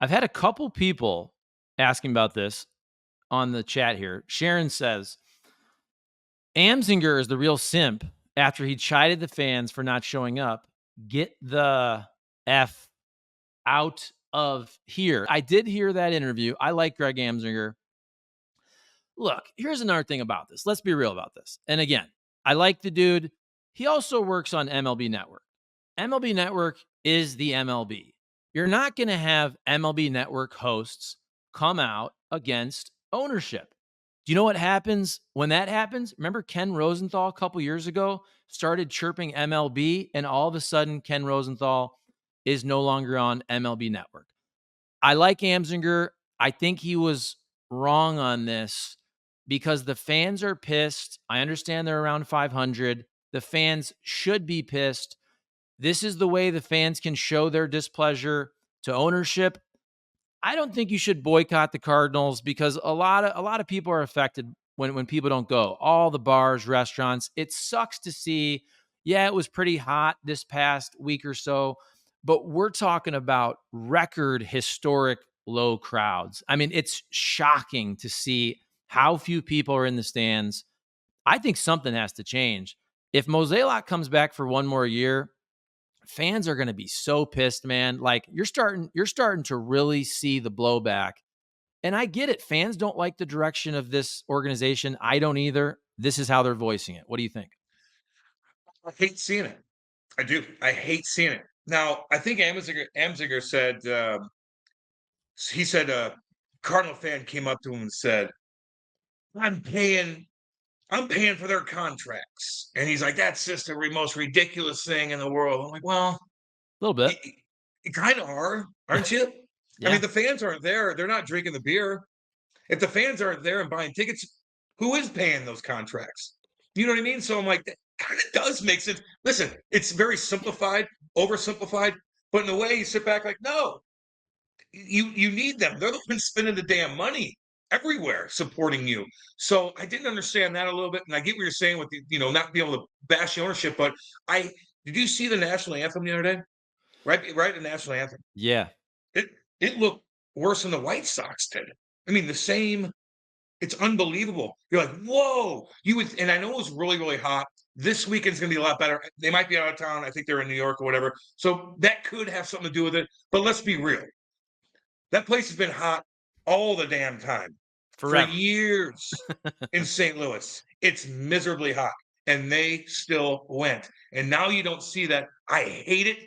I've had a couple people asking about this on the chat here. Sharon says, Amsinger is the real simp after he chided the fans for not showing up. Get the F out of here. I did hear that interview. I like Greg Amsinger. Look, here's another thing about this. Let's be real about this. And again, I like the dude. He also works on MLB Network. MLB Network is the MLB. You're not going to have MLB Network hosts come out against ownership. Do you know what happens when that happens? Remember Ken Rosenthal a couple years ago started chirping MLB, and all of a sudden Ken Rosenthal is no longer on MLB Network. I like Amsinger. I think he was wrong on this because the fans are pissed. I understand they're around 500. The fans should be pissed. This is the way the fans can show their displeasure to ownership. I don't think you should boycott the Cardinals because a lot of people are affected when people don't go. All the bars, restaurants. It sucks to see. Yeah, it was pretty hot this past week or so, but we're talking about record historic low crowds. I mean, it's shocking to see how few people are in the stands. I think something has to change. If Mozeliak comes back for one more year, fans are going to be so pissed, man. Like you're starting to really see the blowback. And I get it. Fans don't like the direction of this organization. I don't either. This is how they're voicing it. What do you think? I hate seeing it. I do. I hate seeing it. Now, I think Amsinger said he said a Cardinal fan came up to him and said, "I'm paying, I'm paying for their contracts," and he's like, "That's just the most ridiculous thing in the world." I'm like, "Well, A little bit. you kind of are, aren't you?" I Yeah. mean, the fans aren't there; they're not drinking the beer. If the fans aren't there and buying tickets, who is paying those contracts? You know what I mean? So I'm like, that kind of does make sense. Listen, it's very simplified, oversimplified, but in a way, you sit back like, no, you need them. They're the ones spending the damn money everywhere supporting you. So I didn't understand that a little bit, and I get what you're saying with the, not being able to bash the ownership. But I did you see the national anthem the other day? Right, the national anthem. Yeah. It it looked worse than the White Sox did. I mean, the same. It's unbelievable. You're like, whoa! You would, and I know it was really, really hot. This weekend's going to be a lot better. They might be out of town. I think they're in New York or whatever. So that could have something to do with it. But let's be real. That place has been hot all the damn time for Forever. years in St. Louis. It's miserably hot, and they still went. And now you don't see that. I hate it.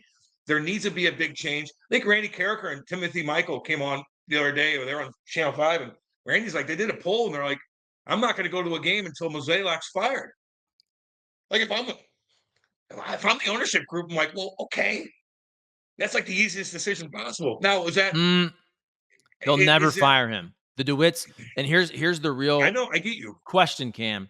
There needs to be a big change. I think Randy Carricker and Timothy Michael came on the other day, or they're on Channel 5, and Randy's like, they did a poll, and they're like, I'm not going to go to a game until Mozeliak's fired. Like, if I'm the ownership group, I'm like, well, okay. That's like the easiest decision possible. Now, Mm, they'll never is it, fire him. The DeWitts, and here's the I real know, I get you. question, Cam.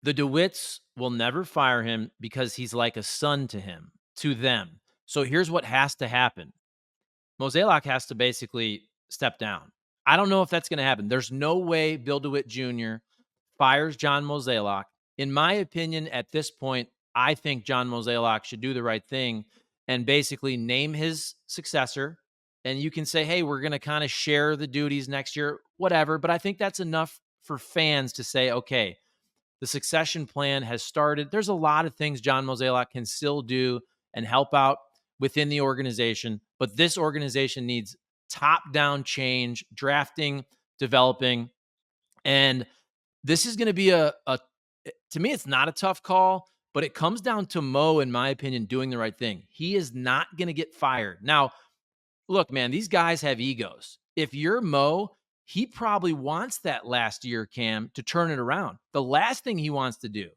The DeWitts will never fire him because he's like a son to them. So here's what has to happen. Mozeliak has to basically step down. I don't know if that's going to happen. There's no way Bill DeWitt Jr. fires John Mozeliak. In my opinion, at this point, I think John Mozeliak should do the right thing and basically name his successor. And you can say, hey, we're going to kind of share the duties next year, whatever. But I think that's enough for fans to say, okay, the succession plan has started. There's a lot of things John Mozeliak can still do and help out within the organization, but this organization needs top-down change, drafting, developing, and this is going to be to me, it's not a tough call, but it comes down to Mo, in my opinion, doing the right thing. He is not going to get fired. Now, look, man, these guys have egos. If you're Mo, he probably wants that last year, Cam, to turn it around. The last thing he wants to do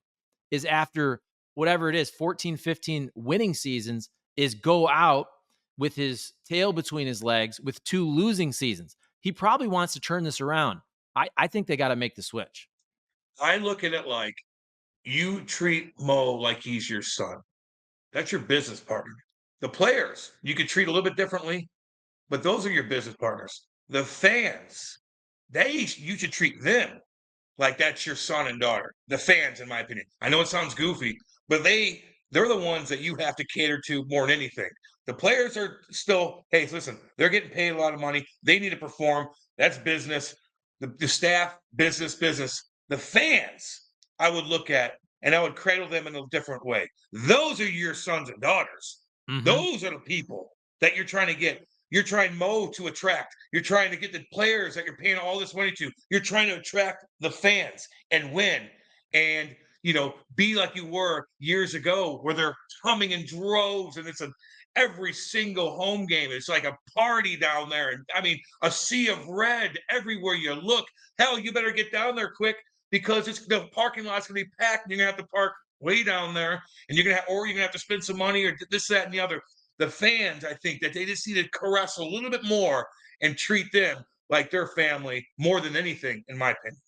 is after whatever it is, 14, 15 winning seasons, is go out with his tail between his legs with 2 losing seasons. He probably wants to turn this around. I think they got to make the switch. I look at it like you treat Mo like he's your son. That's your business partner. The players, you could treat a little bit differently, but those are your business partners. The fans, you should treat them like that's your son and daughter. The fans, in my opinion. I know it sounds goofy, but they're the ones that you have to cater to more than anything. The players are still, hey, listen, they're getting paid a lot of money. They need to perform. That's business. The staff, business, business. The fans, I would look at and I would cradle them in a different way. Those are your sons and daughters. Mhm. Those are the people that you're trying to get. You're trying Mo to attract. You're trying to get the players that you're paying all this money to. You're trying to attract the fans and win. And be like you were years ago, where they're coming in droves, and it's every single home game. It's like a party down there. And I mean, a sea of red everywhere you look. Hell, you better get down there quick because the parking lot's gonna be packed and you're gonna have to park way down there, and you're gonna have to spend some money or this, that, and the other. The fans, I think that they just need to caress a little bit more and treat them like their family more than anything, in my opinion.